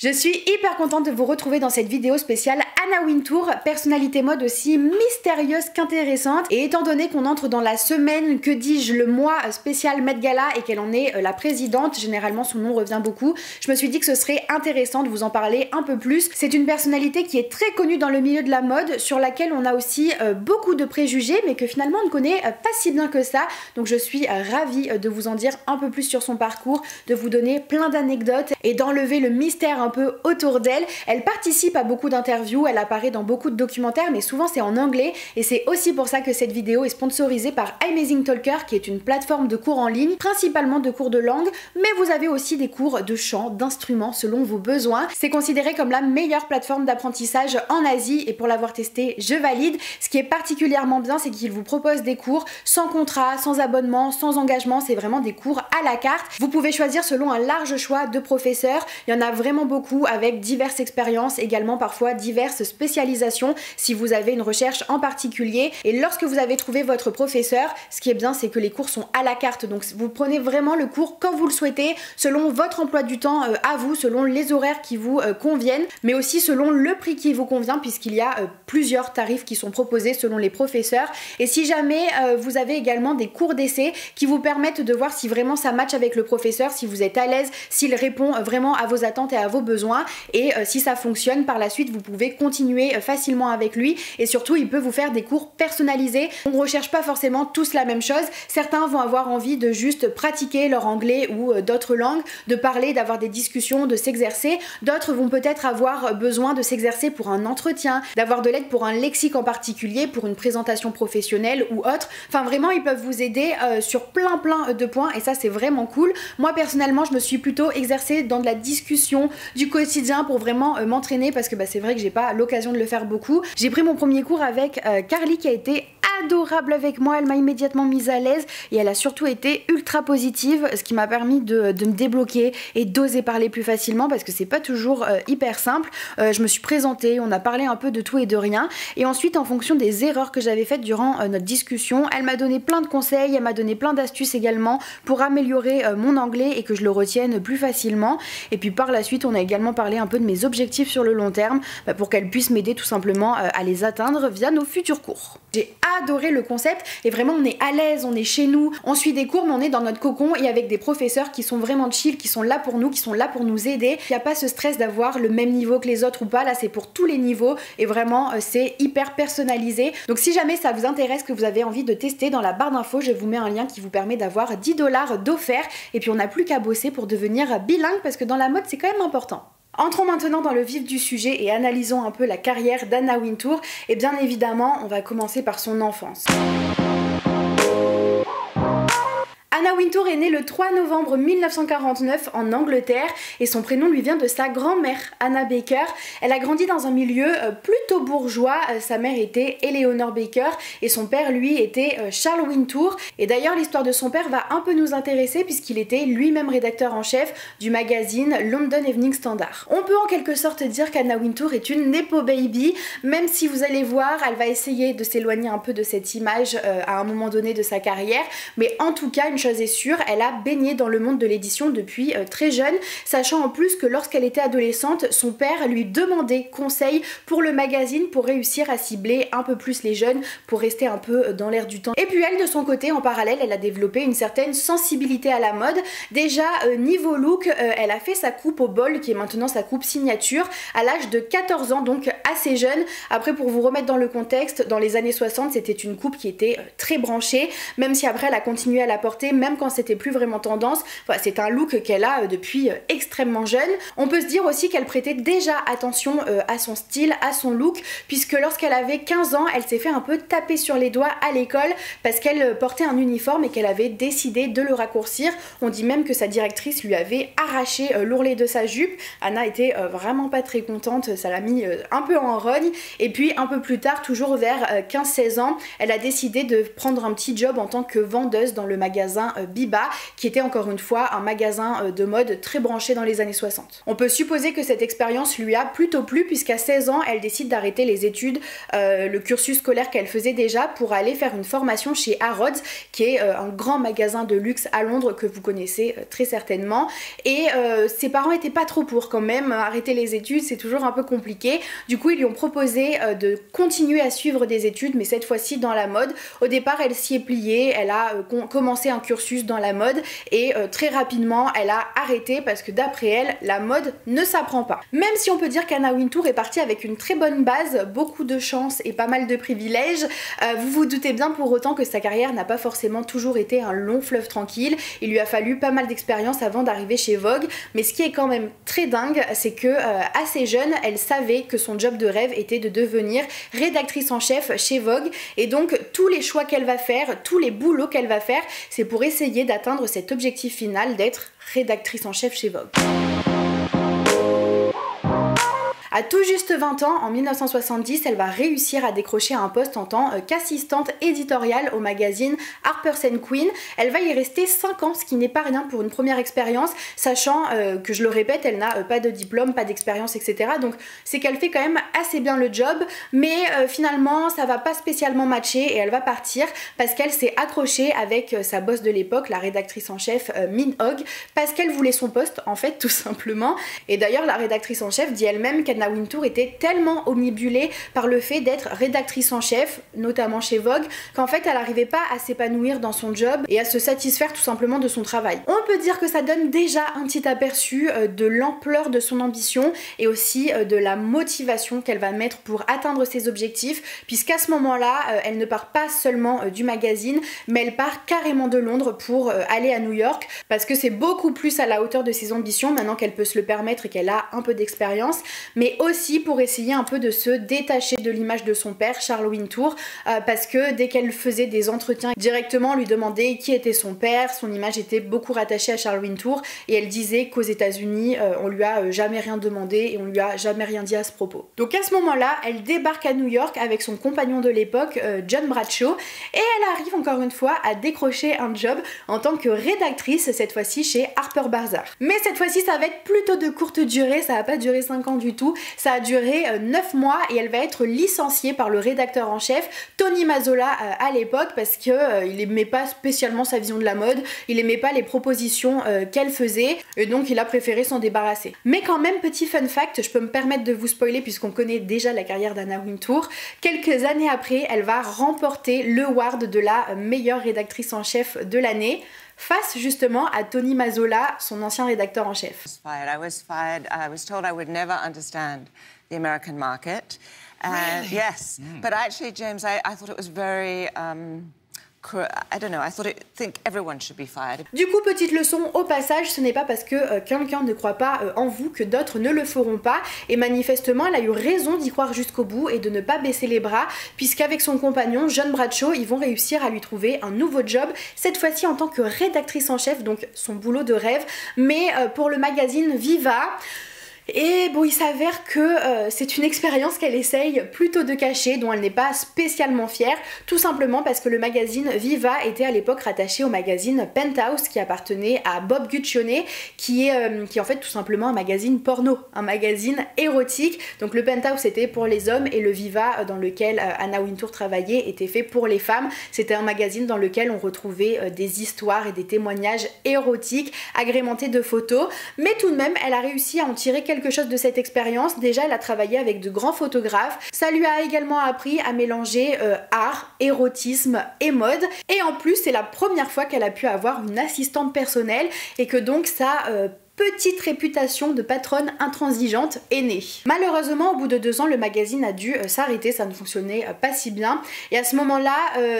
Je suis hyper contente de vous retrouver dans cette vidéo spéciale Anna Wintour, personnalité mode aussi mystérieuse qu'intéressante. Et étant donné qu'on entre dans la semaine, que dis-je, le mois spécial Met Gala et qu'elle en est la présidente, généralement son nom revient beaucoup, je me suis dit que ce serait intéressant de vous en parler un peu plus. C'est une personnalité qui est très connue dans le milieu de la mode, sur laquelle on a aussi beaucoup de préjugés, mais que finalement on ne connaît pas si bien que ça. Donc je suis ravie de vous en dire un peu plus sur son parcours, de vous donner plein d'anecdotes et d'enlever le mystère un peu autour d'elle. Elle participe à beaucoup d'interviews, elle apparaît dans beaucoup de documentaires, mais souvent c'est en anglais, et c'est aussi pour ça que cette vidéo est sponsorisée par Amazing Talker, qui est une plateforme de cours en ligne, principalement de cours de langue, mais vous avez aussi des cours de chant, d'instruments selon vos besoins. C'est considéré comme la meilleure plateforme d'apprentissage en Asie, et pour l'avoir testé, je valide. Ce qui est particulièrement bien, c'est qu'il vous propose des cours sans contrat, sans abonnement, sans engagement, c'est vraiment des cours à la carte. Vous pouvez choisir selon un large choix de professeurs, il y en a vraiment beaucoup avec diverses expériences, également parfois diverses spécialisations si vous avez une recherche en particulier. Et lorsque vous avez trouvé votre professeur, ce qui est bien, c'est que les cours sont à la carte, donc vous prenez vraiment le cours quand vous le souhaitez, selon votre emploi du temps à vous, selon les horaires qui vous conviennent, mais aussi selon le prix qui vous convient, puisqu'il y a plusieurs tarifs qui sont proposés selon les professeurs. Et si jamais vous avez également des cours d'essai qui vous permettent de voir si vraiment ça match avec le professeur, si vous êtes à l'aise, s'il répond vraiment à vos attentes et à vos besoins, et si ça fonctionne, par la suite vous pouvez continuer facilement avec lui, et surtout il peut vous faire des cours personnalisés. On ne recherche pas forcément tous la même chose, certains vont avoir envie de juste pratiquer leur anglais ou d'autres langues, de parler, d'avoir des discussions, de s'exercer, d'autres vont peut-être avoir besoin de s'exercer pour un entretien, d'avoir de l'aide pour un lexique en particulier, pour une présentation professionnelle ou autre. Enfin vraiment ils peuvent vous aider sur plein de points, et ça c'est vraiment cool. Moi personnellement je me suis plutôt exercée dans de la discussion du quotidien pour vraiment m'entraîner, parce que c'est vrai que j'ai pas l'occasion de le faire beaucoup. J'ai pris mon premier cours avec Carly, qui a été adorable avec moi, elle m'a immédiatement mise à l'aise et elle a surtout été ultra positive, ce qui m'a permis de me débloquer et d'oser parler plus facilement, parce que c'est pas toujours hyper simple. Je me suis présentée, on a parlé un peu de tout et de rien, et ensuite en fonction des erreurs que j'avais faites durant notre discussion, elle m'a donné plein de conseils, elle m'a donné plein d'astuces également pour améliorer mon anglais et que je le retienne plus facilement. Et puis par la suite on a également parlé un peu de mes objectifs sur le long terme, pour qu'elle puisse m'aider tout simplement à les atteindre via nos futurs cours. J'ai adoré le concept, et vraiment on est à l'aise, on est chez nous, on suit des cours mais on est dans notre cocon et avec des professeurs qui sont vraiment chill, qui sont là pour nous, qui sont là pour nous aider. Il n'y a pas ce stress d'avoir le même niveau que les autres ou pas, là c'est pour tous les niveaux, et vraiment c'est hyper personnalisé. Donc si jamais ça vous intéresse, que vous avez envie de tester, dans la barre d'infos je vous mets un lien qui vous permet d'avoir 10 $ d'offert, et puis on n'a plus qu'à bosser pour devenir bilingue, parce que dans la mode c'est quand même important. Entrons maintenant dans le vif du sujet et analysons un peu la carrière d'Anna Wintour, et bien évidemment on va commencer par son enfance. Anna Wintour est née le 3 novembre 1949 en Angleterre, et son prénom lui vient de sa grand-mère Anna Baker. Elle a grandi dans un milieu plutôt bourgeois, sa mère était Eleanor Baker et son père lui était Charles Wintour. Et d'ailleurs l'histoire de son père va un peu nous intéresser, puisqu'il était lui-même rédacteur en chef du magazine London Evening Standard. On peut en quelque sorte dire qu'Anna Wintour est une nepo baby, même si vous allez voir elle va essayer de s'éloigner un peu de cette image à un moment donné de sa carrière, mais en tout cas une chose est sûre, elle a baigné dans le monde de l'édition depuis très jeune, sachant en plus que lorsqu'elle était adolescente, son père lui demandait conseil pour le magazine, pour réussir à cibler un peu plus les jeunes, pour rester un peu dans l'air du temps. Et puis elle, de son côté, en parallèle, elle a développé une certaine sensibilité à la mode. Déjà niveau look, elle a fait sa coupe au bol, qui est maintenant sa coupe signature, à l'âge de 14 ans, donc assez jeune. Après, pour vous remettre dans le contexte, dans les années 60, c'était une coupe qui était très branchée, même si après elle a continué à la porter même quand c'était plus vraiment tendance. Voilà, c'est un look qu'elle a depuis extrêmement jeune. On peut se dire aussi qu'elle prêtait déjà attention à son style, à son look, puisque lorsqu'elle avait 15 ans, elle s'est fait un peu taper sur les doigts à l'école parce qu'elle portait un uniforme et qu'elle avait décidé de le raccourcir. On dit même que sa directrice lui avait arraché l'ourlet de sa jupe. Anna était vraiment pas très contente, ça l'a mis un peu en rogne. Et puis un peu plus tard, toujours vers 15-16 ans, elle a décidé de prendre un petit job en tant que vendeuse dans le magasin magasin Biba, qui était encore une fois un magasin de mode très branché dans les années 60. On peut supposer que cette expérience lui a plutôt plu, puisqu'à 16 ans, elle décide d'arrêter les études, le cursus scolaire qu'elle faisait déjà, pour aller faire une formation chez Harrods, qui est un grand magasin de luxe à Londres que vous connaissez très certainement. Et ses parents étaient pas trop pour quand même, arrêter les études c'est toujours un peu compliqué. Du coup ils lui ont proposé de continuer à suivre des études, mais cette fois-ci dans la mode. Au départ elle s'y est pliée, elle a commencé un cursus dans la mode et très rapidement elle a arrêté parce que d'après elle, la mode ne s'apprend pas. Même si on peut dire qu'Anna Wintour est partie avec une très bonne base, beaucoup de chance et pas mal de privilèges, vous vous doutez bien pour autant que sa carrière n'a pas forcément toujours été un long fleuve tranquille. Il lui a fallu pas mal d'expérience avant d'arriver chez Vogue, mais ce qui est quand même très dingue, c'est que assez jeune, elle savait que son job de rêve était de devenir rédactrice en chef chez Vogue, et donc tous les choix qu'elle va faire, tous les boulots qu'elle va faire, c'est pour essayer d'atteindre cet objectif final d'être rédactrice en chef chez Vogue. À tout juste 20 ans, en 1970, elle va réussir à décrocher un poste en tant qu'assistante éditoriale au magazine Harper's Queen. Elle va y rester 5 ans, ce qui n'est pas rien pour une première expérience, sachant que, je le répète, elle n'a pas de diplôme, pas d'expérience, etc. Donc c'est qu'elle fait quand même assez bien le job, mais finalement ça va pas spécialement matcher et elle va partir parce qu'elle s'est accrochée avec sa boss de l'époque, la rédactrice en chef Min Hogg, parce qu'elle voulait son poste en fait, tout simplement. Et d'ailleurs la rédactrice en chef dit elle-même qu'Anna Wintour était tellement omnibulée par le fait d'être rédactrice en chef, notamment chez Vogue, qu'en fait elle n'arrivait pas à s'épanouir dans son job et à se satisfaire tout simplement de son travail. On peut dire que ça donne déjà un petit aperçu de l'ampleur de son ambition et aussi de la motivation qu'elle va mettre pour atteindre ses objectifs, puisqu'à ce moment-là, elle ne part pas seulement du magazine, mais elle part carrément de Londres pour aller à New York, parce que c'est beaucoup plus à la hauteur de ses ambitions maintenant qu'elle peut se le permettre et qu'elle a un peu d'expérience, mais aussi pour essayer un peu de se détacher de l'image de son père, Charles Wintour, parce que dès qu'elle faisait des entretiens directement, on lui demandait qui était son père, son image était beaucoup rattachée à Charles Wintour, et elle disait qu'aux États-Unis on lui a jamais rien demandé et on lui a jamais rien dit à ce propos. Donc à ce moment-là, elle débarque à New York avec son compagnon de l'époque, John Bradshaw, et elle arrive encore une fois à décrocher un job en tant que rédactrice, cette fois-ci chez Harper's Bazaar. Mais cette fois-ci ça va être plutôt de courte durée, ça va pas durer 5 ans du tout. Ça a duré 9 mois et elle va être licenciée par le rédacteur en chef Tony Mazzola à l'époque, parce que il aimait pas spécialement sa vision de la mode, il aimait pas les propositions qu'elle faisait et donc il a préféré s'en débarrasser. Mais quand même, petit fun fact, je peux me permettre de vous spoiler puisqu'on connaît déjà la carrière d'Anna Wintour, quelques années après elle va remporter le award de la meilleure rédactrice en chef de l'année, face justement à Tony Mazzola, son ancien rédacteur en chef. I was fired. I was told I would never understand the American market. And really? Yes, but actually, James, I thought it was very. I don't know, I think everyone should be fired. Du coup, petite leçon au passage, ce n'est pas parce que quelqu'un ne croit pas en vous que d'autres ne le feront pas, et manifestement elle a eu raison d'y croire jusqu'au bout et de ne pas baisser les bras, puisqu'avec son compagnon John Bradshaw, ils vont réussir à lui trouver un nouveau job, cette fois-ci en tant que rédactrice en chef, donc son boulot de rêve, mais pour le magazine Viva. Et bon, il s'avère que c'est une expérience qu'elle essaye plutôt de cacher, dont elle n'est pas spécialement fière, tout simplement parce que le magazine Viva était à l'époque rattaché au magazine Penthouse, qui appartenait à Bob Guccione, qui est en fait tout simplement un magazine porno, un magazine érotique. Donc le Penthouse c'était pour les hommes et le Viva, dans lequel Anna Wintour travaillait, était fait pour les femmes. C'était un magazine dans lequel on retrouvait des histoires et des témoignages érotiques agrémentés de photos, mais tout de même elle a réussi à en tirer quelque chose de cette expérience. Déjà elle a travaillé avec de grands photographes, ça lui a également appris à mélanger art, érotisme et mode, et en plus c'est la première fois qu'elle a pu avoir une assistante personnelle et que donc ça petite réputation de patronne intransigeante est née. Malheureusement, au bout de 2 ans, le magazine a dû s'arrêter, ça ne fonctionnait pas si bien. Et à ce moment-là,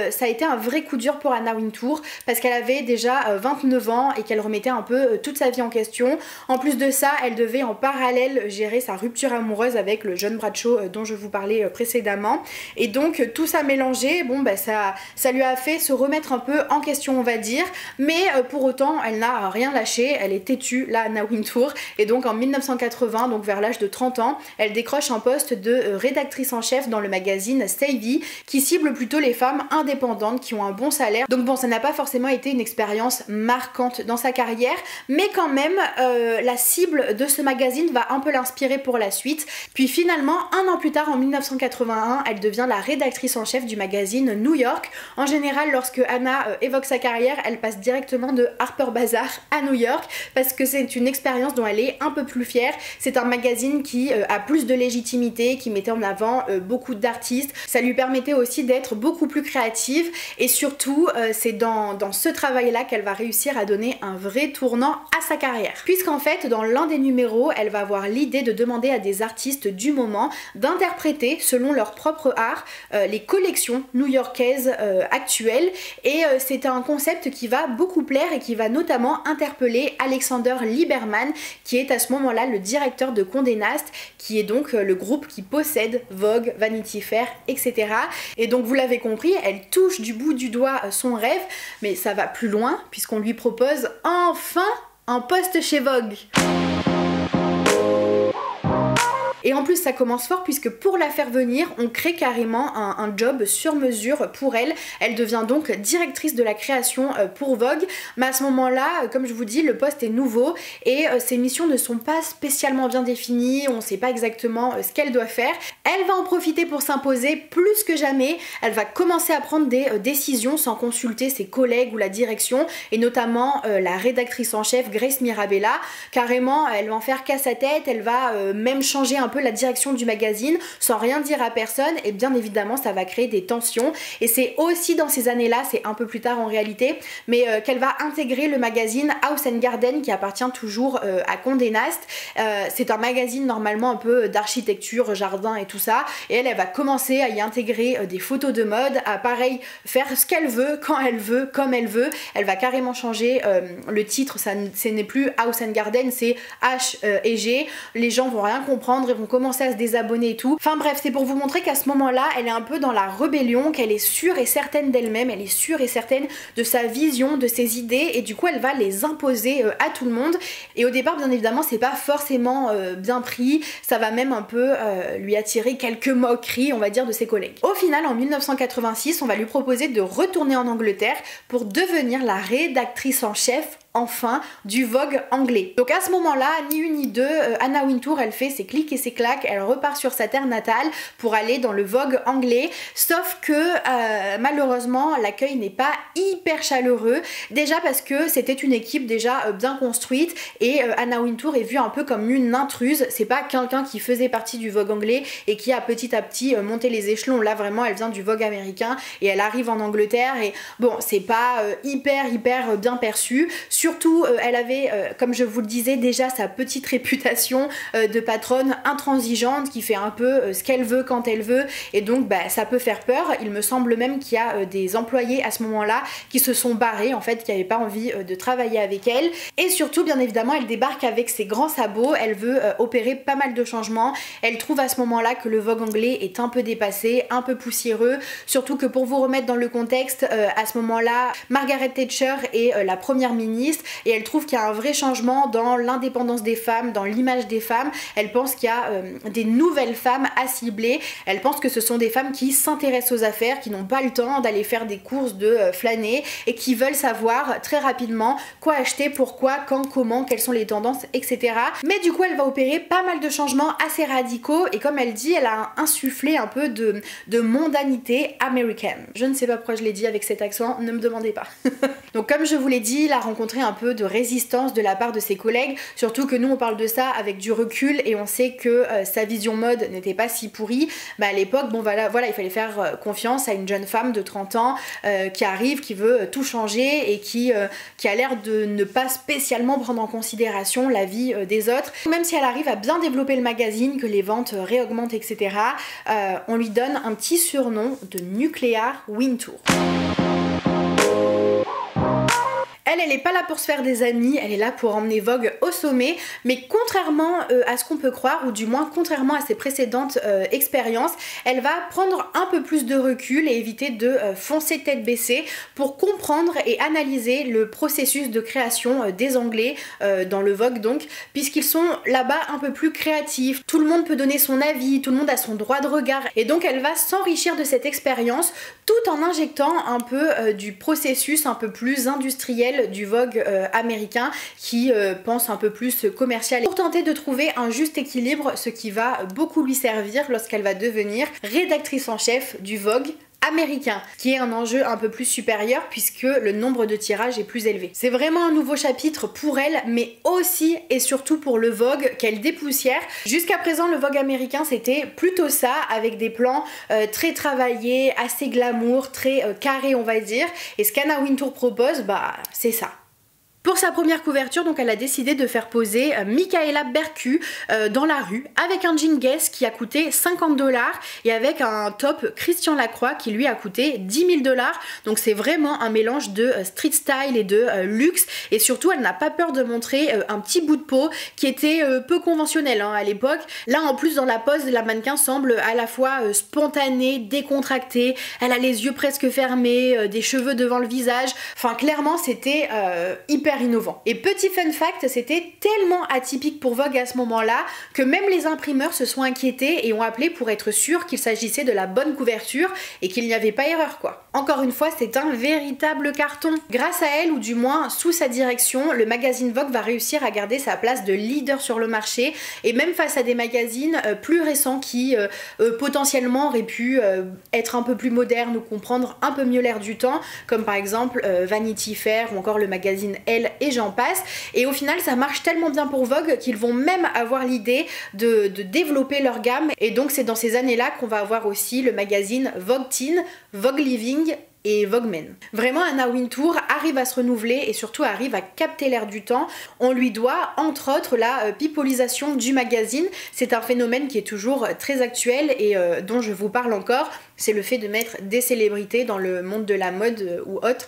ça a été un vrai coup dur pour Anna Wintour, parce qu'elle avait déjà 29 ans et qu'elle remettait un peu toute sa vie en question. En plus de ça, elle devait en parallèle gérer sa rupture amoureuse avec le John Bradshaw dont je vous parlais précédemment. Et donc tout ça mélangé, bon bah ça lui a fait se remettre un peu en question, on va dire. Mais pour autant, elle n'a rien lâché, elle est têtue. Là, Anna Wintour, et donc en 1980, donc vers l'âge de 30 ans, elle décroche un poste de rédactrice en chef dans le magazine Savvy, qui cible plutôt les femmes indépendantes qui ont un bon salaire. Donc bon, ça n'a pas forcément été une expérience marquante dans sa carrière, mais quand même, la cible de ce magazine va un peu l'inspirer pour la suite. Puis finalement, un an plus tard, en 1981, elle devient la rédactrice en chef du magazine New York. En général, lorsque Anna évoque sa carrière, elle passe directement de Harper's Bazaar à New York, parce que c'est une expérience dont elle est un peu plus fière. C'est un magazine qui a plus de légitimité, qui mettait en avant beaucoup d'artistes. Ça lui permettait aussi d'être beaucoup plus créative, et surtout, c'est dans ce travail-là qu'elle va réussir à donner un vrai tournant à sa carrière. Puisqu'en fait, dans l'un des numéros, elle va avoir l'idée de demander à des artistes du moment d'interpréter, selon leur propre art, les collections new-yorkaises actuelles, et c'est un concept qui va beaucoup plaire et qui va notamment interpeller Alexander Liberman, qui est à ce moment-là le directeur de Condé Nast, qui est donc le groupe qui possède Vogue, Vanity Fair, etc. Et donc vous l'avez compris, elle touche du bout du doigt son rêve, mais ça va plus loin puisqu'on lui propose enfin un poste chez Vogue. Et en plus ça commence fort, puisque pour la faire venir, on crée carrément un job sur mesure pour elle. Elle devient donc directrice de la création pour Vogue. Mais à ce moment-là, comme je vous dis, le poste est nouveau et ses missions ne sont pas spécialement bien définies, on ne sait pas exactement ce qu'elle doit faire. Elle va en profiter pour s'imposer plus que jamais. Elle va commencer à prendre des décisions sans consulter ses collègues ou la direction, et notamment la rédactrice en chef Grace Mirabella. Carrément, elle va en faire qu'à sa tête, elle va même changer un peu la direction du magazine sans rien dire à personne, et bien évidemment ça va créer des tensions. Et c'est aussi dans ces années-là, c'est un peu plus tard en réalité, mais qu'elle va intégrer le magazine House and Garden, qui appartient toujours à Condé Nast. C'est un magazine normalement un peu d'architecture, jardin et tout ça, et elle va commencer à y intégrer des photos de mode, à pareil faire ce qu'elle veut, quand elle veut, comme elle veut. Elle va carrément changer le titre, ce n'est plus House and Garden, c'est H et G. Les gens vont rien comprendre et vont commencer à se désabonner et tout. Enfin bref, c'est pour vous montrer qu'à ce moment-là, elle est un peu dans la rébellion, qu'elle est sûre et certaine d'elle-même, elle est sûre et certaine de sa vision, de ses idées, et du coup elle va les imposer à tout le monde. Et au départ, bien évidemment, c'est pas forcément bien pris, ça va même un peu lui attirer quelques moqueries, on va dire, de ses collègues. Au final, en 1986, on va lui proposer de retourner en Angleterre pour devenir la rédactrice en chef enfin du Vogue anglais. Donc à ce moment-là, ni une ni deux, Anna Wintour, elle fait ses clics et ses claques, elle repart sur sa terre natale pour aller dans le Vogue anglais, sauf que malheureusement l'accueil n'est pas hyper chaleureux, déjà parce que c'était une équipe déjà bien construite, et Anna Wintour est vue un peu comme une intruse. C'est pas quelqu'un qui faisait partie du Vogue anglais et qui a petit à petit monté les échelons. Là vraiment elle vient du Vogue américain et elle arrive en Angleterre, et bon, c'est pas hyper bien perçu. Surtout, elle avait, comme je vous le disais, déjà sa petite réputation de patronne intransigeante qui fait un peu ce qu'elle veut quand elle veut, et donc bah, ça peut faire peur. Il me semble même qu'il y a des employés à ce moment-là qui se sont barrés, en fait, qui n'avaient pas envie de travailler avec elle. Et surtout, bien évidemment, elle débarque avec ses grands sabots, elle veut opérer pas mal de changements. Elle trouve à ce moment-là que le Vogue anglais est un peu dépassé, un peu poussiéreux, surtout que pour vous remettre dans le contexte, à ce moment-là, Margaret Thatcher est la première ministre, et elle trouve qu'il y a un vrai changement dans l'indépendance des femmes, dans l'image des femmes. Elle pense qu'il y a des nouvelles femmes à cibler. Elle pense que ce sont des femmes qui s'intéressent aux affaires, qui n'ont pas le temps d'aller faire des courses, de flâner, et qui veulent savoir très rapidement quoi acheter, pourquoi, quand, comment, quelles sont les tendances, etc. Mais du coup elle va opérer pas mal de changements assez radicaux, et comme elle dit, elle a insufflé un peu de mondanité américaine. Je ne sais pas pourquoi je l'ai dit avec cet accent, ne me demandez pas. Donc comme je vous l'ai dit, elle a rencontré un peu de résistance de la part de ses collègues, surtout que nous on parle de ça avec du recul et on sait que sa vision mode n'était pas si pourrie. Bah, à l'époque, bon voilà, il fallait faire confiance à une jeune femme de 30 ans qui arrive, qui veut tout changer et qui a l'air de ne pas spécialement prendre en considération la vie des autres. Même si elle arrive à bien développer le magazine, que les ventes réaugmentent, etc., on lui donne un petit surnom de Nuclear Wintour. Elle est pas là pour se faire des amis, elle est là pour emmener Vogue au sommet, mais contrairement à ce qu'on peut croire, ou du moins contrairement à ses précédentes expériences, elle va prendre un peu plus de recul et éviter de foncer tête baissée pour comprendre et analyser le processus de création des Anglais dans le Vogue donc, puisqu'ils sont là-bas un peu plus créatifs, tout le monde peut donner son avis, tout le monde a son droit de regard, et donc elle va s'enrichir de cette expérience tout en injectant un peu du processus un peu plus industriel du Vogue américain qui pense un peu plus commercial pour tenter de trouver un juste équilibre, ce qui va beaucoup lui servir lorsqu'elle va devenir rédactrice en chef du Vogue américain, qui est un enjeu un peu plus supérieur puisque le nombre de tirages est plus élevé. C'est vraiment un nouveau chapitre pour elle, mais aussi et surtout pour le Vogue qu'elle dépoussière. Jusqu'à présent, le Vogue américain c'était plutôt ça, avec des plans très travaillés, assez glamour, très carrés on va dire, et ce qu'Anna Wintour propose, bah c'est ça. Pour sa première couverture, donc elle a décidé de faire poser Michaela Bercu dans la rue avec un jean Guess qui a coûté 50 $ et avec un top Christian Lacroix qui lui a coûté 10 000 $. Donc c'est vraiment un mélange de street style et de luxe, et surtout elle n'a pas peur de montrer un petit bout de peau qui était peu conventionnel à l'époque. Là en plus dans la pose, la mannequin semble à la fois spontanée, décontractée, elle a les yeux presque fermés, des cheveux devant le visage, enfin clairement c'était hyper innovant. Et petit fun fact, c'était tellement atypique pour Vogue à ce moment-là que même les imprimeurs se sont inquiétés et ont appelé pour être sûrs qu'il s'agissait de la bonne couverture et qu'il n'y avait pas erreur quoi. Encore une fois, c'est un véritable carton. Grâce à elle, ou du moins sous sa direction, le magazine Vogue va réussir à garder sa place de leader sur le marché, et même face à des magazines plus récents qui potentiellement auraient pu être un peu plus modernes ou comprendre un peu mieux l'air du temps, comme par exemple Vanity Fair ou encore le magazine Elle et j'en passe. Et au final ça marche tellement bien pour Vogue qu'ils vont même avoir l'idée de développer leur gamme, et donc c'est dans ces années là qu'on va avoir aussi le magazine Vogue Teen, Vogue Living et Vogue Men. Vraiment, Anna Wintour arrive à se renouveler et surtout arrive à capter l'air du temps. On lui doit entre autres la pipolisation du magazine. C'est un phénomène qui est toujours très actuel et dont je vous parle encore. C'est le fait de mettre des célébrités dans le monde de la mode ou autre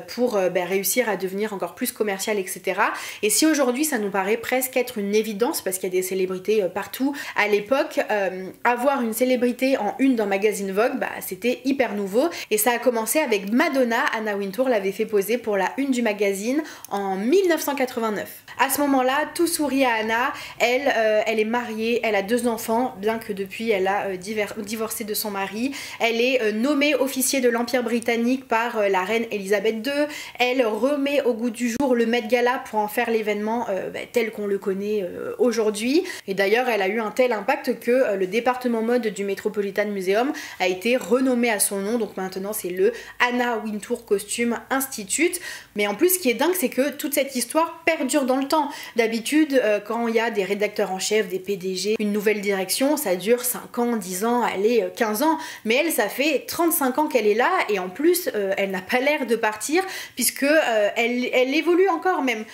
pour réussir à devenir encore plus commercial, etc. Et si aujourd'hui ça nous paraît presque être une évidence parce qu'il y a des célébrités partout, à l'époque, avoir une célébrité en une d'un magazine Vogue, c'était hyper nouveau, et ça a commencé avec Madonna. Anna Wintour l'avait fait poser pour la une du magazine en 1989. À ce moment-là, tout sourit à Anna. Elle est mariée, elle a 2 enfants, bien que depuis elle a divorcé de son mari. Elle est nommée officier de l'Empire britannique par la reine Elisabeth II. Elle remet au goût du jour le Met Gala pour en faire l'événement tel qu'on le connaît aujourd'hui. Et d'ailleurs, elle a eu un tel impact que le département mode du Metropolitan Museum a été renommé à son nom. Donc maintenant, c'est le Anna Wintour Costume Institute. Mais en plus, ce qui est dingue, c'est que toute cette histoire perdure dans le temps. D'habitude, quand il y a des rédacteurs en chef, des PDG, une nouvelle direction, ça dure 5 ans, 10 ans, allez, 15 ans. Mais elle, ça fait 35 ans qu'elle est là, et en plus, elle n'a pas l'air de partir, puisque elle évolue encore même.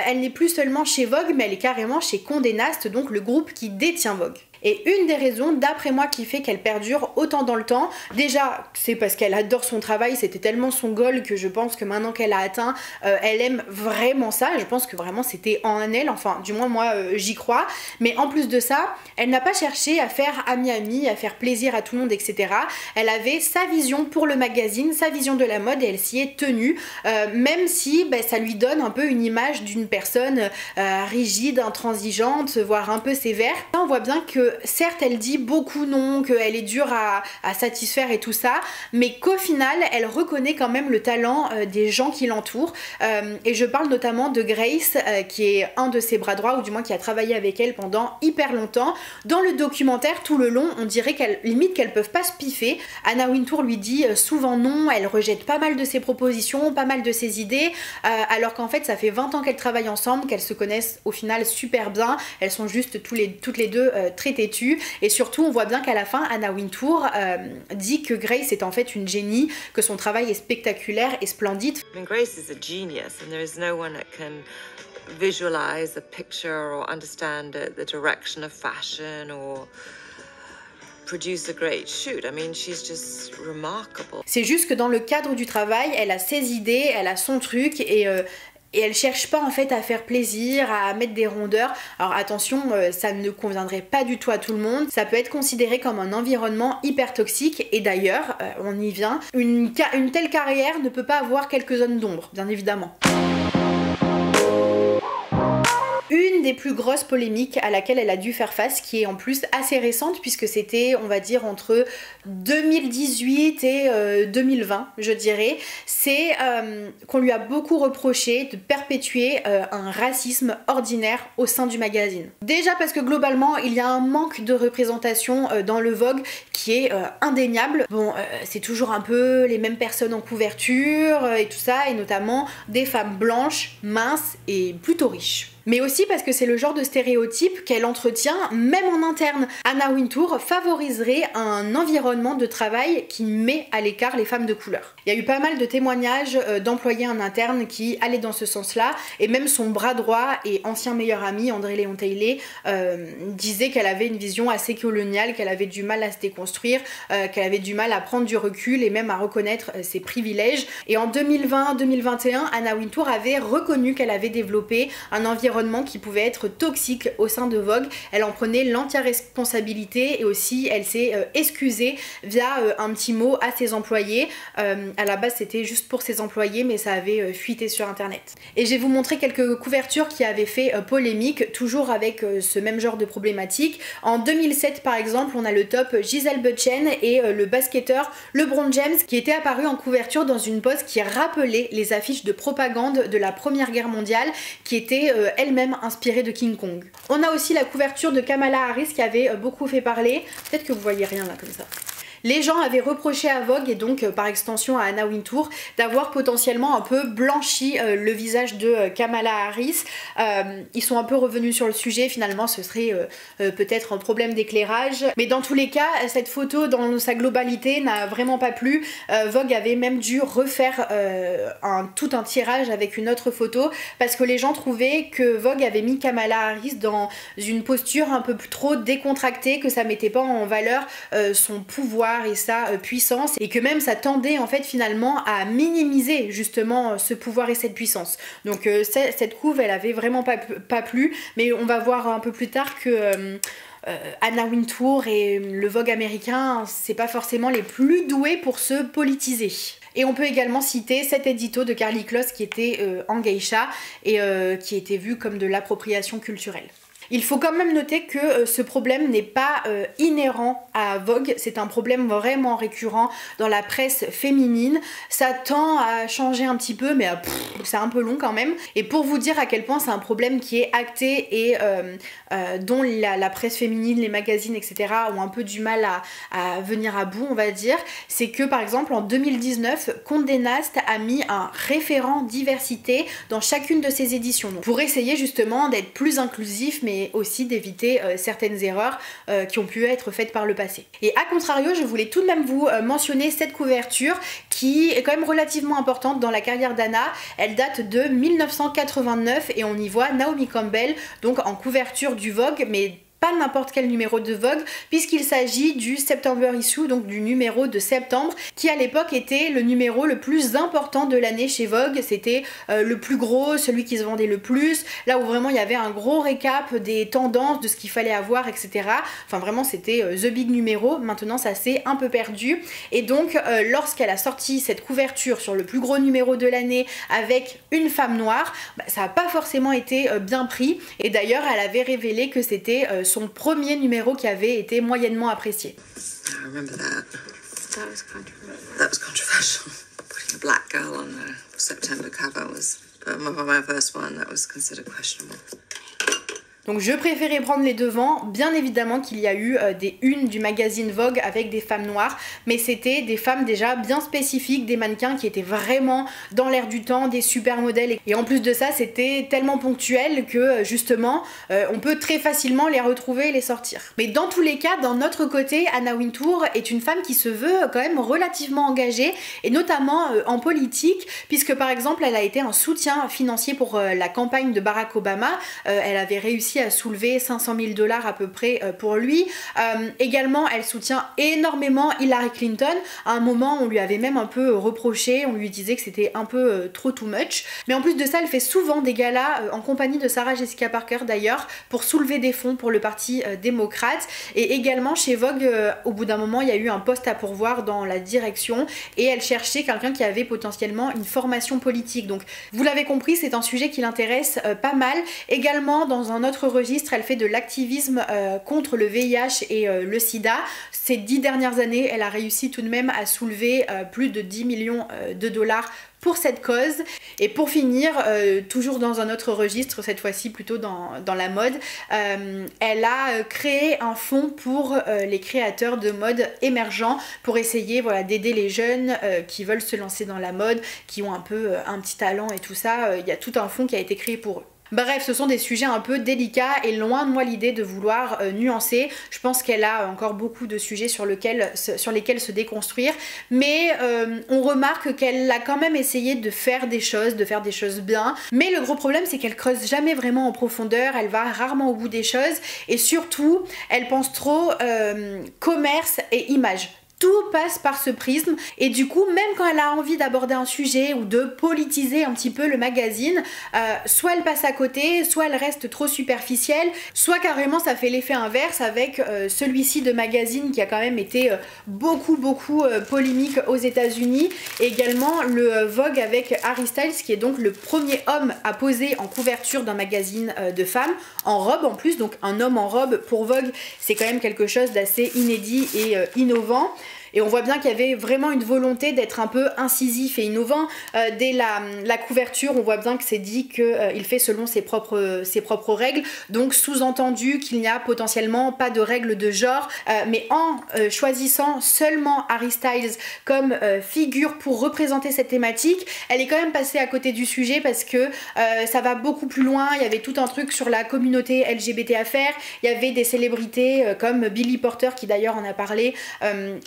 Elle n'est plus seulement chez Vogue, mais elle est carrément chez Condé Nast, donc le groupe qui détient Vogue. Et une des raisons, d'après moi, qui fait qu'elle perdure autant dans le temps, déjà, c'est parce qu'elle adore son travail, c'était tellement son goal que je pense que maintenant qu'elle a atteint, elle aime vraiment ça. Je pense que vraiment c'était en elle, enfin, du moins moi, j'y crois. Mais en plus de ça, elle n'a pas cherché à faire ami-ami, à faire plaisir à tout le monde, etc. Elle avait sa vision pour le magazine, sa vision de la mode, et elle s'y est tenue, même si ça lui donne un peu une image d'une personne rigide, intransigeante, voire un peu sévère. Là, on voit bien que certes elle dit beaucoup non, qu'elle est dure à satisfaire et tout ça, mais qu'au final elle reconnaît quand même le talent des gens qui l'entourent, et je parle notamment de Grace qui est un de ses bras droits, ou du moins qui a travaillé avec elle pendant hyper longtemps. Dans le documentaire, tout le long, on dirait limite qu'elles peuvent pas se piffer. Anna Wintour lui dit souvent non, elle rejette pas mal de ses propositions, pas mal de ses idées, alors qu'en fait ça fait 20 ans qu'elles travaillent ensemble, qu'elles se connaissent au final super bien. Elles sont juste toutes les deux très têtues, et surtout on voit bien qu'à la fin Anna Wintour dit que Grace est en fait une génie, que son travail est spectaculaire et splendide. Grace is a genius and there is no one that can visualize a picture or understand the direction of fashion or produce a great shoot. I mean, she's just remarkable. C'est juste que dans le cadre du travail, elle a ses idées, elle a son truc, et et elle cherche pas en fait à faire plaisir, à mettre des rondeurs. Alors attention, ça ne conviendrait pas du tout à tout le monde, ça peut être considéré comme un environnement hyper toxique, et d'ailleurs, on y vient, une telle carrière ne peut pas avoir quelques zones d'ombre, bien évidemment. Une des plus grosses polémiques à laquelle elle a dû faire face, qui est en plus assez récente puisque c'était, on va dire, entre 2018 et 2020, je dirais, c'est qu'on lui a beaucoup reproché de perpétuer un racisme ordinaire au sein du magazine. Déjà parce que globalement, il y a un manque de représentation dans le Vogue qui est indéniable. Bon, c'est toujours un peu les mêmes personnes en couverture et tout ça, et notamment des femmes blanches, minces et plutôt riches. Mais aussi parce que c'est le genre de stéréotype qu'elle entretient, même en interne. Anna Wintour favoriserait un environnement de travail qui met à l'écart les femmes de couleur. Il y a eu pas mal de témoignages d'employés en interne qui allaient dans ce sens-là, et même son bras droit et ancien meilleur ami, André-Léon Teilhé, disait qu'elle avait une vision assez coloniale, qu'elle avait du mal à se déconstruire, qu'elle avait du mal à prendre du recul et même à reconnaître ses privilèges. Et en 2020-2021, Anna Wintour avait reconnu qu'elle avait développé un environnement qui pouvait être toxique au sein de Vogue. Elle en prenait l'entière responsabilité, et aussi elle s'est excusée via un petit mot à ses employés. À la base c'était juste pour ses employés, mais ça avait fuité sur internet. Et je vais vous montrer quelques couvertures qui avaient fait polémique, toujours avec ce même genre de problématique. En 2007 par exemple, on a le top Gisele Bündchen et le basketteur LeBron James qui était apparu en couverture dans une pose qui rappelait les affiches de propagande de la Première Guerre mondiale, qui étaient elle-même inspirée de King Kong. On a aussi la couverture de Kamala Harris qui avait beaucoup fait parler. Peut-être que vous voyez rien là comme ça. Les gens avaient reproché à Vogue, et donc par extension à Anna Wintour, d'avoir potentiellement un peu blanchi le visage de Kamala Harris. Ils sont un peu revenus sur le sujet, finalement ce serait peut-être un problème d'éclairage. Mais dans tous les cas, cette photo dans sa globalité n'a vraiment pas plu. Vogue avait même dû refaire tout un tirage avec une autre photo, parce que les gens trouvaient que Vogue avait mis Kamala Harris dans une posture un peu trop décontractée, que ça mettait pas en valeur son pouvoir et sa puissance, et que même ça tendait en fait finalement à minimiser justement ce pouvoir et cette puissance. Donc cette couve elle avait vraiment pas plu, mais on va voir un peu plus tard que Anna Wintour et le Vogue américain, c'est pas forcément les plus doués pour se politiser. Et on peut également citer cet édito de Karlie Kloss qui était en geisha et qui était vu comme de l'appropriation culturelle. Il faut quand même noter que ce problème n'est pas inhérent à Vogue, c'est un problème vraiment récurrent dans la presse féminine. Ça tend à changer un petit peu, mais c'est un peu long quand même. Et pour vous dire à quel point c'est un problème qui est acté et dont la presse féminine, les magazines, etc. ont un peu du mal à venir à bout, on va dire, c'est que par exemple en 2019, Condé Nast a mis un référent diversité dans chacune de ses éditions, donc, pour essayer justement d'être plus inclusif, mais aussi d'éviter certaines erreurs qui ont pu être faites par le passé. Et à contrario, je voulais tout de même vous mentionner cette couverture qui est quand même relativement importante dans la carrière d'Anna. Elle date de 1989 et on y voit Naomi Campbell donc en couverture du Vogue, mais pas n'importe quel numéro de Vogue, puisqu'il s'agit du September issue, donc du numéro de septembre, qui à l'époque était le numéro le plus important de l'année chez Vogue. C'était le plus gros, celui qui se vendait le plus, là où vraiment il y avait un gros récap des tendances, de ce qu'il fallait avoir, etc. Enfin vraiment c'était the big numéro. Maintenant ça s'est un peu perdu, et donc lorsqu'elle a sorti cette couverture sur le plus gros numéro de l'année avec une femme noire, ça n'a pas forcément été bien pris, et d'ailleurs elle avait révélé que c'était son premier numéro qui avait été moyennement apprécié. I remember that. That was controversial. Putting a black girl on the September cover was my first one. That was considered questionable. Donc je préférais prendre les devants. Bien évidemment qu'il y a eu des unes du magazine Vogue avec des femmes noires, mais c'était des femmes déjà bien spécifiques, des mannequins qui étaient vraiment dans l'air du temps, des super modèles, et en plus de ça c'était tellement ponctuel que justement on peut très facilement les retrouver et les sortir. Mais dans tous les cas, d'un autre côté, Anna Wintour est une femme qui se veut quand même relativement engagée, et notamment en politique, puisque par exemple elle a été un soutien financier pour la campagne de Barack Obama. Elle avait réussi réussi à soulever 500 000 $ à peu près pour lui. Également, elle soutient énormément Hillary Clinton. À un moment, on lui avait même un peu reproché, on lui disait que c'était un peu trop too much. Mais en plus de ça, elle fait souvent des galas en compagnie de Sarah Jessica Parker d'ailleurs, pour soulever des fonds pour le parti démocrate. Et également chez Vogue, au bout d'un moment, il y a eu un poste à pourvoir dans la direction et elle cherchait quelqu'un qui avait potentiellement une formation politique. Donc vous l'avez compris, c'est un sujet qui l'intéresse pas mal. Également, dans un autre registre, elle fait de l'activisme contre le VIH et le sida. Ces 10 dernières années, elle a réussi tout de même à soulever plus de 10 millions de $ pour cette cause. Et pour finir, toujours dans un autre registre, cette fois-ci plutôt dans la mode, elle a créé un fonds pour les créateurs de mode émergents pour essayer voilà, d'aider les jeunes qui veulent se lancer dans la mode, qui ont un peu un petit talent et tout ça. Il y a tout un fonds qui a été créé pour eux. Bref, ce sont des sujets un peu délicats et loin de moi l'idée de vouloir nuancer. Je pense qu'elle a encore beaucoup de sujets sur lesquels se déconstruire, mais on remarque qu'elle a quand même essayé de faire des choses bien. Mais le gros problème, c'est qu'elle creuse jamais vraiment en profondeur, elle va rarement au bout des choses et surtout, elle pense trop commerce et image. Tout passe par ce prisme et du coup même quand elle a envie d'aborder un sujet ou de politiser un petit peu le magazine, soit elle passe à côté, soit elle reste trop superficielle, soit carrément ça fait l'effet inverse avec celui-ci de magazine qui a quand même été beaucoup polémique aux États-Unis, et également le Vogue avec Harry Styles qui est donc le premier homme à poser en couverture d'un magazine de femmes, en robe en plus, donc un homme en robe pour Vogue c'est quand même quelque chose d'assez inédit et innovant. Et on voit bien qu'il y avait vraiment une volonté d'être un peu incisif et innovant. Dès la couverture, on voit bien que c'est dit qu'il fait selon ses propres règles. Donc sous-entendu qu'il n'y a potentiellement pas de règles de genre. Mais en choisissant seulement Harry Styles comme figure pour représenter cette thématique, elle est quand même passée à côté du sujet parce que ça va beaucoup plus loin. Il y avait tout un truc sur la communauté LGBT à faire. Il y avait des célébrités comme Billy Porter qui d'ailleurs en a parlé,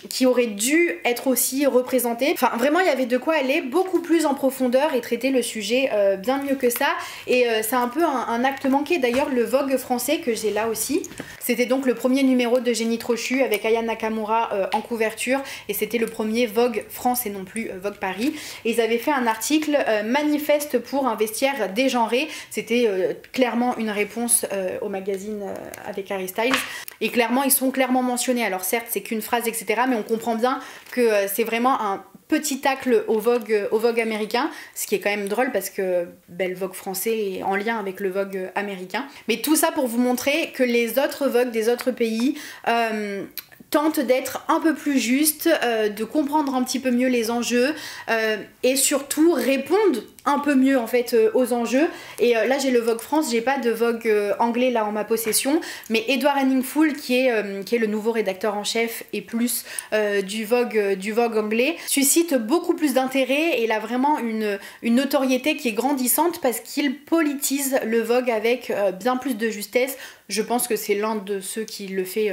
qui aurait dû être aussi représenté. Enfin vraiment il y avait de quoi aller beaucoup plus en profondeur et traiter le sujet bien mieux que ça, et c'est un peu un acte manqué. D'ailleurs le Vogue français que j'ai là aussi, c'était donc le premier numéro de Génie Trochu avec Aya Nakamura en couverture, et c'était le premier Vogue France et non plus Vogue Paris, et ils avaient fait un article manifeste pour un vestiaire dégenré. C'était clairement une réponse au magazine avec Harry Styles, et clairement ils sont clairement mentionnés. Alors certes c'est qu'une phrase etc, mais on comprend bien que c'est vraiment un petit tacle au Vogue américain, ce qui est quand même drôle parce que le Vogue français est en lien avec le Vogue américain. Mais tout ça pour vous montrer que les autres Vogue des autres pays tentent d'être un peu plus justes, de comprendre un petit peu mieux les enjeux et surtout répondent un peu mieux en fait aux enjeux. Et là j'ai le Vogue France, j'ai pas de Vogue anglais là en ma possession, mais Edward Henningfull qui est le nouveau rédacteur en chef et plus du Vogue anglais suscite beaucoup plus d'intérêt, et il a vraiment une notoriété qui est grandissante parce qu'il politise le Vogue avec bien plus de justesse. Je pense que c'est l'un de ceux qui le fait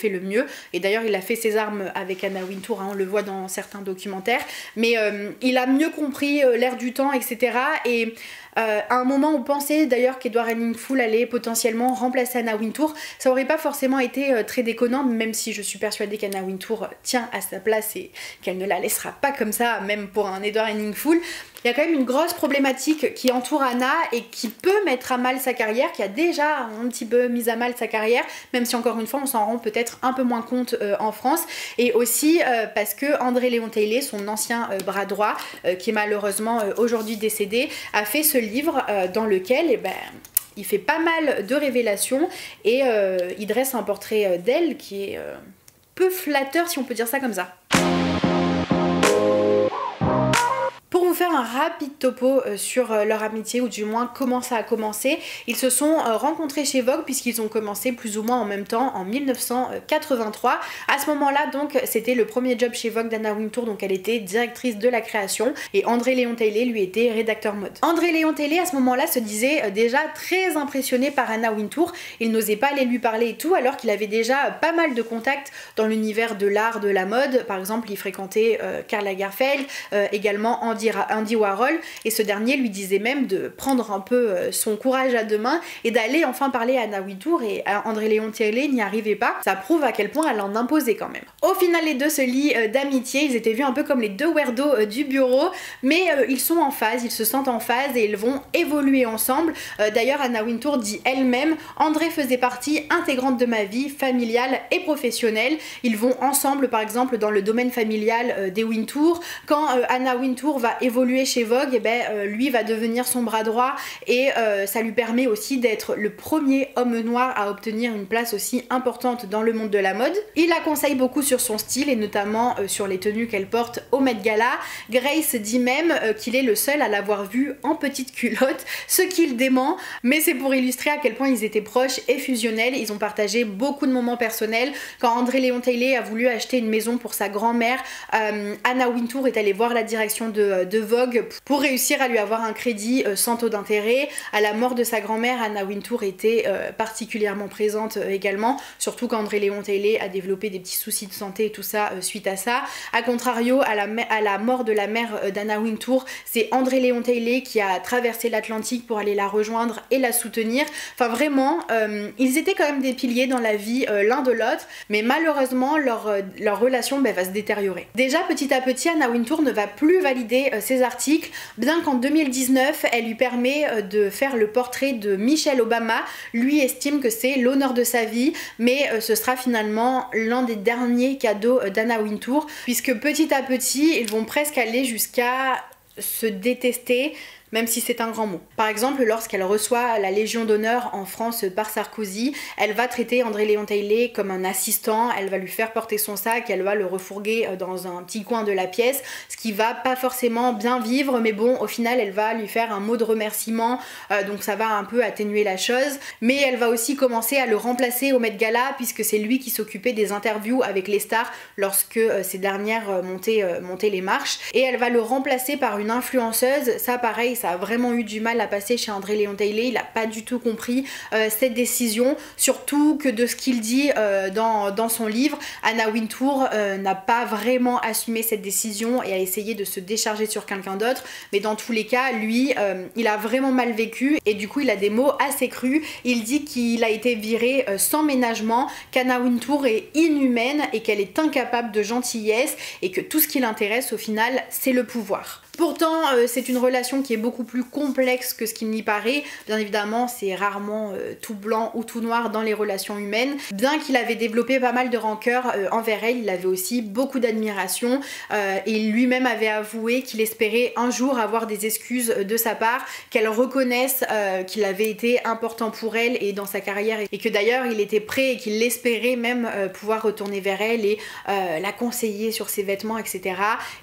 le mieux, et d'ailleurs il a fait ses armes avec Anna Wintour, hein, on le voit dans certains documentaires, mais il a mieux compris l'ère du temps etc. Et à un moment on pensait d'ailleurs qu'Edward Henningfull allait potentiellement remplacer Anna Wintour. Ça aurait pas forcément été très déconnant, même si je suis persuadée qu'Anna Wintour tient à sa place et qu'elle ne la laissera pas comme ça, même pour un Edward Henningfull. Il y a quand même une grosse problématique qui entoure Anna et qui peut mettre à mal sa carrière, qui a déjà un petit peu mis à mal sa carrière, même si encore une fois on s'en rend peut-être un peu moins compte en France, et aussi parce que André Léon Taylor, son ancien bras droit, qui est malheureusement aujourd'hui décédé, a fait ce livre dans lequel il fait pas mal de révélations et il dresse un portrait d'elle qui est peu flatteur si on peut dire ça comme ça. Pour vous faire un rapide topo sur leur amitié, ou du moins comment ça a commencé, ils se sont rencontrés chez Vogue puisqu'ils ont commencé plus ou moins en même temps en 1983. À ce moment-là donc c'était le premier job chez Vogue d'Anna Wintour, donc elle était directrice de la création, et André Léon Taylor lui était rédacteur mode. André Léon Taylor à ce moment-là se disait déjà très impressionné par Anna Wintour, il n'osait pas aller lui parler et tout, alors qu'il avait déjà pas mal de contacts dans l'univers de l'art, de la mode. Par exemple il fréquentait Karl Lagerfeld, également Andy Andy Warhol, et ce dernier lui disait même de prendre un peu son courage à deux mains et d'aller enfin parler à Anna Wintour, et André Léon Talley n'y arrivait pas. Ça prouve à quel point elle en imposait quand même. Au final, les deux se lient d'amitié, ils étaient vus un peu comme les deux weirdos du bureau, mais ils sont en phase, ils se sentent en phase et ils vont évoluer ensemble. D'ailleurs, Anna Wintour dit elle-même: André faisait partie intégrante de ma vie familiale et professionnelle. Ils vont ensemble, par exemple, dans le domaine familial des Wintour. Quand Anna Wintour va évoluer chez Vogue, eh ben, lui va devenir son bras droit, et ça lui permet aussi d'être le premier homme noir à obtenir une place aussi importante dans le monde de la mode. Il la conseille beaucoup sur son style et notamment sur les tenues qu'elle porte au Met Gala. Grace dit même qu'il est le seul à l'avoir vue en petite culotte, ce qu'il dément, mais c'est pour illustrer à quel point ils étaient proches et fusionnels. Ils ont partagé beaucoup de moments personnels. Quand André Léon Talley a voulu acheter une maison pour sa grand-mère, Anna Wintour est allée voir la direction de Vogue pour réussir à lui avoir un crédit sans taux d'intérêt. À la mort de sa grand-mère, Anna Wintour était particulièrement présente également, surtout quand André Léon Talley a développé des petits soucis de santé et tout ça suite à ça. A contrario, à la mort de la mère d'Anna Wintour, c'est André Léon Talley qui a traversé l'Atlantique pour aller la rejoindre et la soutenir. Enfin vraiment, ils étaient quand même des piliers dans la vie l'un de l'autre, mais malheureusement leur relation va se détériorer. Déjà petit à petit, Anna Wintour ne va plus valider ses articles, bien qu'en 2019 elle lui permet de faire le portrait de Michelle Obama. Lui estime que c'est l'honneur de sa vie, mais ce sera finalement l'un des derniers cadeaux d'Anna Wintour, puisque petit à petit ils vont presque aller jusqu'à se détester, même si c'est un grand mot. Par exemple, lorsqu'elle reçoit la Légion d'honneur en France par Sarkozy, elle va traiter André Léon Talley comme un assistant, elle va lui faire porter son sac, elle va le refourguer dans un petit coin de la pièce, ce qui va pas forcément bien vivre, mais bon, au final, elle va lui faire un mot de remerciement, donc ça va un peu atténuer la chose. Mais elle va aussi commencer à le remplacer au Met Gala, puisque c'est lui qui s'occupait des interviews avec les stars lorsque ces dernières montaient les marches, et elle va le remplacer par une influenceuse. Ça pareil, ça a vraiment eu du mal à passer chez André Léon Talley, il a pas du tout compris cette décision, surtout que de ce qu'il dit dans son livre, Anna Wintour n'a pas vraiment assumé cette décision et a essayé de se décharger sur quelqu'un d'autre, mais dans tous les cas, lui, il a vraiment mal vécu et du coup il a des mots assez crus. Il dit qu'il a été viré sans ménagement, qu'Anna Wintour est inhumaine et qu'elle est incapable de gentillesse et que tout ce qui l'intéresse au final, c'est le pouvoir. Pourtant, c'est une relation qui est beaucoup plus complexe que ce qu'il n'y paraît. Bien évidemment, c'est rarement tout blanc ou tout noir dans les relations humaines. Bien qu'il avait développé pas mal de rancœur envers elle, il avait aussi beaucoup d'admiration et lui-même avait avoué qu'il espérait un jour avoir des excuses de sa part, qu'elle reconnaisse qu'il avait été important pour elle et dans sa carrière, et que d'ailleurs il était prêt et qu'il espérait même pouvoir retourner vers elle et la conseiller sur ses vêtements, etc.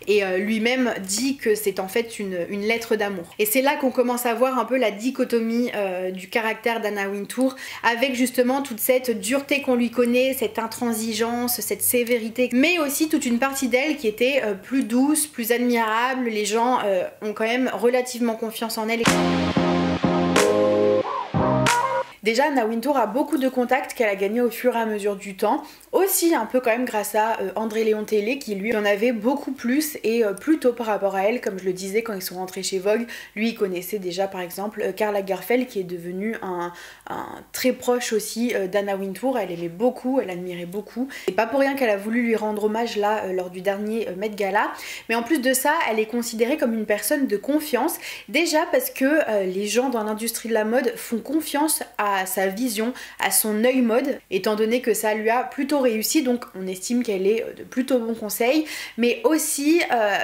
Et lui-même dit que c'est en fait une lettre d'amour. Et c'est là qu'on commence à voir un peu la dichotomie du caractère d'Anna Wintour, avec justement toute cette dureté qu'on lui connaît, cette intransigeance, cette sévérité, mais aussi toute une partie d'elle qui était plus douce, plus admirable. Les gens ont quand même relativement confiance en elle. Déjà, Anna Wintour a beaucoup de contacts qu'elle a gagnés au fur et à mesure du temps, aussi un peu quand même grâce à André Léon Talley qui lui en avait beaucoup plus et plus tôt par rapport à elle. Comme je le disais, quand ils sont rentrés chez Vogue, lui il connaissait déjà par exemple Karl Lagerfeld qui est devenu un très proche aussi d'Anna Wintour. Elle aimait beaucoup, elle admirait beaucoup. C'est pas pour rien qu'elle a voulu lui rendre hommage là lors du dernier Met Gala, mais en plus de ça, elle est considérée comme une personne de confiance, déjà parce que les gens dans l'industrie de la mode font confiance à sa vision, à son œil mode, étant donné que ça lui a plutôt réussi, donc on estime qu'elle est de plutôt bons conseils, mais aussi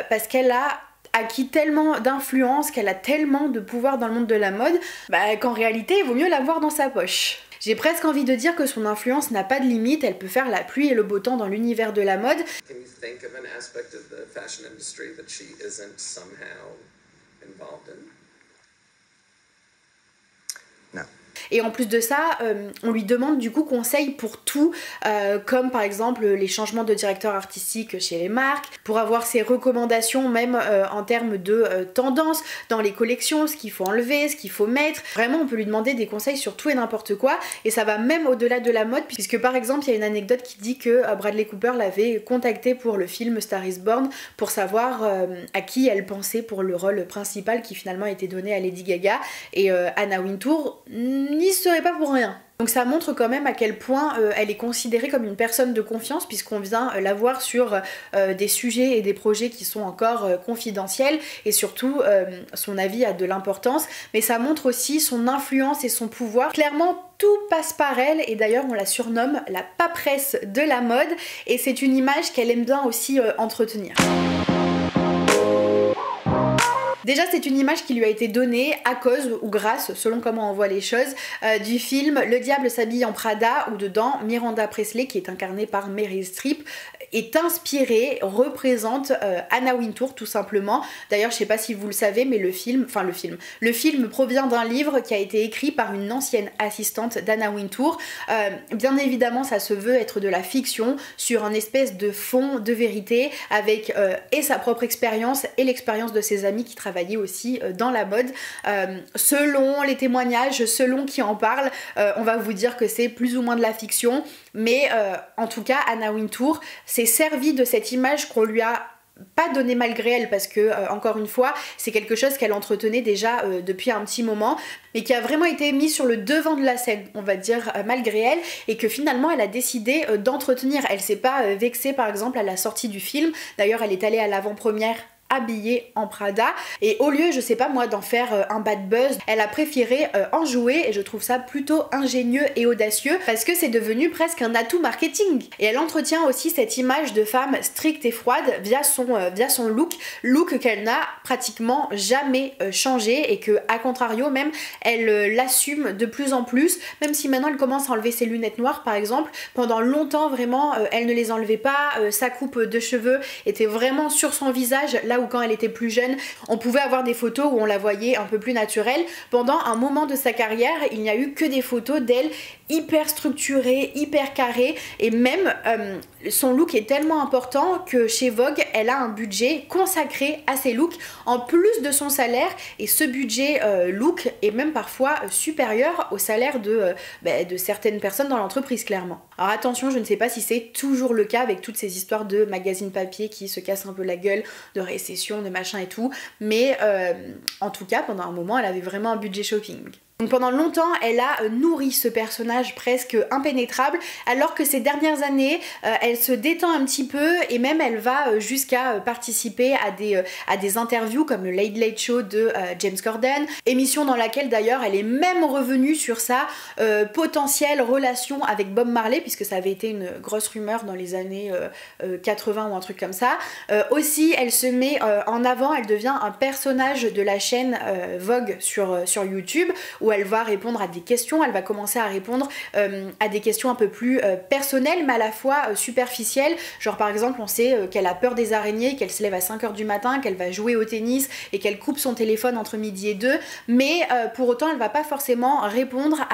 parce qu'elle a acquis tellement d'influence, qu'elle a tellement de pouvoir dans le monde de la mode, qu'en réalité il vaut mieux l'avoir dans sa poche. J'ai presque envie de dire que son influence n'a pas de limite, elle peut faire la pluie et le beau temps dans l'univers de la mode. et en plus de ça on lui demande du coup conseil pour tout, comme par exemple les changements de directeur artistique chez les marques, pour avoir ses recommandations même en termes de tendance dans les collections, ce qu'il faut enlever, ce qu'il faut mettre. Vraiment on peut lui demander des conseils sur tout et n'importe quoi, et ça va même au-delà de la mode, puisque par exemple il y a une anecdote qui dit que Bradley Cooper l'avait contacté pour le film Star is Born pour savoir à qui elle pensait pour le rôle principal qui finalement a été donné à Lady Gaga, et Anna Wintour n'y serait pas pour rien. Donc ça montre quand même à quel point elle est considérée comme une personne de confiance, puisqu'on vient la voir sur des sujets et des projets qui sont encore confidentiels, et surtout son avis a de l'importance, mais ça montre aussi son influence et son pouvoir. Clairement tout passe par elle, et d'ailleurs on la surnomme la paperesse de la mode, et c'est une image qu'elle aime bien aussi entretenir. Déjà c'est une image qui lui a été donnée à cause ou grâce, selon comment on voit les choses, du film Le Diable s'habille en Prada, où dedans Miranda Presley, qui est incarnée par Meryl Streep, est inspirée, représente Anna Wintour tout simplement. D'ailleurs je sais pas si vous le savez, mais le film provient d'un livre qui a été écrit par une ancienne assistante d'Anna Wintour. Bien évidemment ça se veut être de la fiction sur un espèce de fond de vérité, avec et sa propre expérience et l'expérience de ses amis qui travaillent aussi dans la mode. Selon les témoignages, selon qui en parle, on va vous dire que c'est plus ou moins de la fiction, mais en tout cas Anna Wintour s'est servie de cette image qu'on lui a pas donné malgré elle, parce que encore une fois c'est quelque chose qu'elle entretenait déjà depuis un petit moment, mais qui a vraiment été mis sur le devant de la scène, on va dire, malgré elle, et que finalement elle a décidé d'entretenir. Elle s'est pas vexée par exemple à la sortie du film, d'ailleurs elle est allée à l'avant-première habillée en Prada, et au lieu, je sais pas moi, d'en faire un bad buzz, elle a préféré en jouer, et je trouve ça plutôt ingénieux et audacieux, parce que c'est devenu presque un atout marketing. Et elle entretient aussi cette image de femme stricte et froide via son look qu'elle n'a pratiquement jamais changé, et que à contrario même elle l'assume de plus en plus, même si maintenant elle commence à enlever ses lunettes noires par exemple. Pendant longtemps vraiment elle ne les enlevait pas, sa coupe de cheveux était vraiment sur son visage, là où quand elle était plus jeune on pouvait avoir des photos où on la voyait un peu plus naturelle. Pendant un moment de sa carrière il n'y a eu que des photos d'elle hyper structurée, hyper carrée, et même son look est tellement important que chez Vogue elle a un budget consacré à ses looks en plus de son salaire, et ce budget look est même parfois supérieur au salaire de certaines personnes dans l'entreprise, clairement. Alors attention, je ne sais pas si c'est toujours le cas avec toutes ces histoires de magazines papier qui se cassent un peu la gueule, de récession, de machin et tout, mais en tout cas pendant un moment elle avait vraiment un budget shopping. Donc pendant longtemps elle a nourri ce personnage presque impénétrable, alors que ces dernières années elle se détend un petit peu, et même elle va jusqu'à participer à des interviews comme le Late Late Show de James Corden, émission dans laquelle d'ailleurs elle est même revenue sur sa potentielle relation avec Bob Marley, puisque ça avait été une grosse rumeur dans les années 80 ou un truc comme ça. Aussi elle se met en avant, elle devient un personnage de la chaîne Vogue sur YouTube, où elle va répondre à des questions, elle va commencer à répondre à des questions un peu plus personnelles, mais à la fois superficielles. Genre par exemple on sait qu'elle a peur des araignées, qu'elle se lève à 5 h du matin, qu'elle va jouer au tennis et qu'elle coupe son téléphone entre midi et 2, mais pour autant elle va pas forcément répondre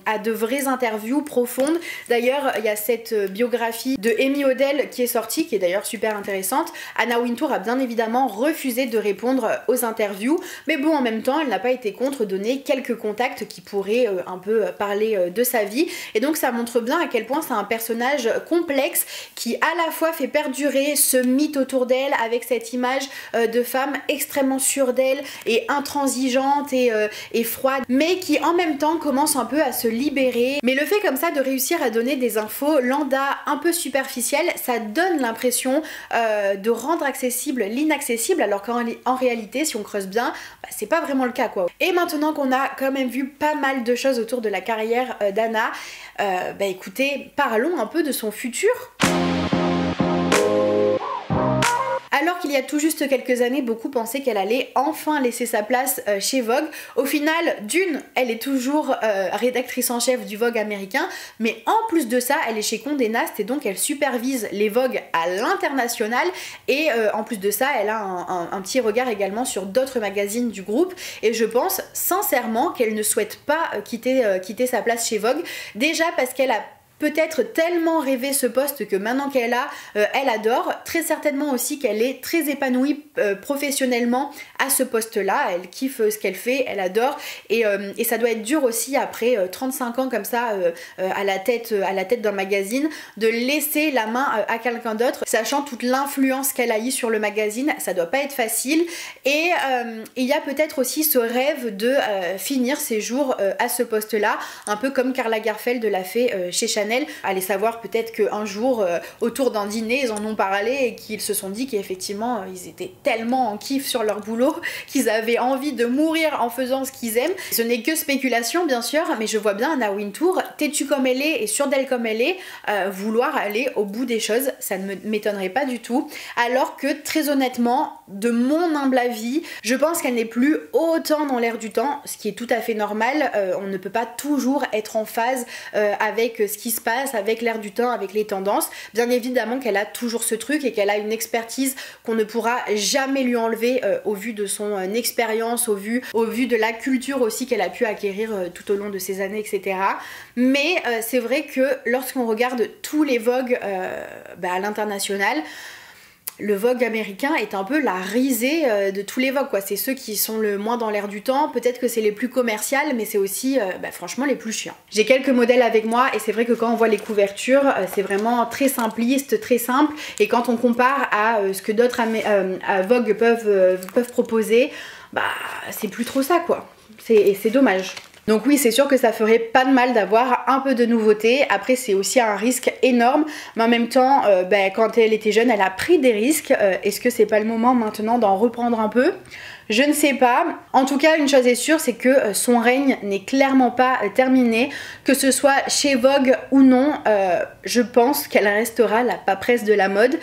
à de vraies interviews profondes. D'ailleurs il y a cette biographie de Amy Odell qui est sortie, qui est d'ailleurs super intéressante. Anna Wintour a bien évidemment refusé de répondre aux interviews, mais bon en même temps elle n'a pas été contre donner quelques contacts qui pourrait un peu parler de sa vie, et donc ça montre bien à quel point c'est un personnage complexe qui à la fois fait perdurer ce mythe autour d'elle avec cette image de femme extrêmement sûre d'elle et intransigeante et froide, mais qui en même temps commence un peu à se libérer. Mais le fait comme ça de réussir à donner des infos lambda un peu superficielles, ça donne l'impression de rendre accessible l'inaccessible, alors qu'en réalité si on creuse bien, c'est pas vraiment le cas quoi. Et maintenant qu'on a quand même vu pas mal de choses autour de la carrière d'Anna, écoutez, parlons un peu de son futur. Alors qu'il y a tout juste quelques années, beaucoup pensaient qu'elle allait enfin laisser sa place chez Vogue. Au final, d'une, elle est toujours rédactrice en chef du Vogue américain, mais en plus de ça, elle est chez Condé Nast et donc elle supervise les Vogue à l'international et en plus de ça, elle a un petit regard également sur d'autres magazines du groupe et je pense sincèrement qu'elle ne souhaite pas quitter sa place chez Vogue, déjà parce qu'elle a peut-être tellement rêvé ce poste que maintenant qu'elle a, elle adore. Très certainement aussi qu'elle est très épanouie professionnellement à ce poste-là. Elle kiffe ce qu'elle fait, elle adore. Et ça doit être dur aussi après 35 ans comme ça à la tête d'un magazine de laisser la main à quelqu'un d'autre, sachant toute l'influence qu'elle a eue sur le magazine. Ça doit pas être facile. Et il y a peut-être aussi ce rêve de finir ses jours à ce poste-là, un peu comme Karl Lagerfeld l'a fait chez Chanel. Allez savoir peut-être qu'un jour autour d'un dîner ils en ont parlé et qu'ils se sont dit qu'effectivement ils étaient tellement en kiff sur leur boulot qu'ils avaient envie de mourir en faisant ce qu'ils aiment. Ce n'est que spéculation bien sûr, mais je vois bien Anna Wintour, têtue comme elle est et sûre d'elle comme elle est, vouloir aller au bout des choses. Ça ne m'étonnerait pas du tout, alors que très honnêtement, de mon humble avis, je pense qu'elle n'est plus autant dans l'air du temps, ce qui est tout à fait normal. On ne peut pas toujours être en phase avec ce qui se passe, avec l'air du temps, avec les tendances. Bien évidemment qu'elle a toujours ce truc et qu'elle a une expertise qu'on ne pourra jamais lui enlever au vu de son expérience, au vu de la culture aussi qu'elle a pu acquérir tout au long de ces années, etc. Mais c'est vrai que lorsqu'on regarde tous les Vogue à l'international, le Vogue américain est un peu la risée de tous les Vogue, quoi. C'est ceux qui sont le moins dans l'air du temps, peut-être que c'est les plus commerciales, mais c'est aussi franchement les plus chiants. J'ai quelques modèles avec moi et c'est vrai que quand on voit les couvertures, c'est vraiment très simpliste, très simple, et quand on compare à ce que d'autres Vogue peuvent proposer, c'est plus trop ça, quoi. C'est dommage. Donc oui, c'est sûr que ça ferait pas de mal d'avoir un peu de nouveauté. Après, c'est aussi un risque énorme, mais en même temps, quand elle était jeune, elle a pris des risques. Est-ce que c'est pas le moment maintenant d'en reprendre un peu ? Je ne sais pas. En tout cas, une chose est sûre, c'est que son règne n'est clairement pas terminé. Que ce soit chez Vogue ou non, je pense qu'elle restera la paperesse de la mode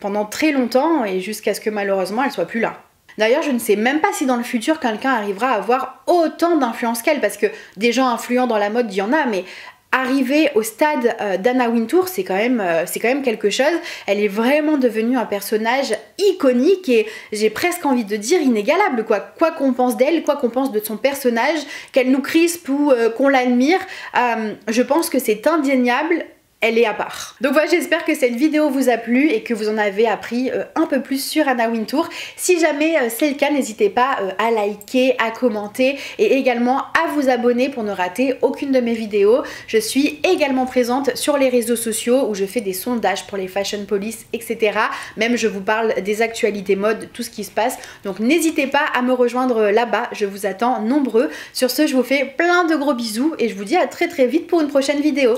pendant très longtemps et jusqu'à ce que malheureusement elle soit plus là. D'ailleurs, je ne sais même pas si dans le futur quelqu'un arrivera à avoir autant d'influence qu'elle, parce que des gens influents dans la mode, il y en a, mais arriver au stade d'Anna Wintour, c'est quand même quelque chose. Elle est vraiment devenue un personnage iconique et j'ai presque envie de dire inégalable, quoi. Quoi qu'on pense d'elle, quoi qu'on pense de son personnage, qu'elle nous crispe ou qu'on l'admire, je pense que c'est indéniable. Elle est à part. Donc voilà, j'espère que cette vidéo vous a plu et que vous en avez appris un peu plus sur Anna Wintour. Si jamais c'est le cas, n'hésitez pas à liker, à commenter et également à vous abonner pour ne rater aucune de mes vidéos. Je suis également présente sur les réseaux sociaux où je fais des sondages pour les Fashion Police, etc. Même je vous parle des actualités mode, tout ce qui se passe. Donc n'hésitez pas à me rejoindre là-bas, je vous attends nombreux. Sur ce, je vous fais plein de gros bisous et je vous dis à très vite pour une prochaine vidéo.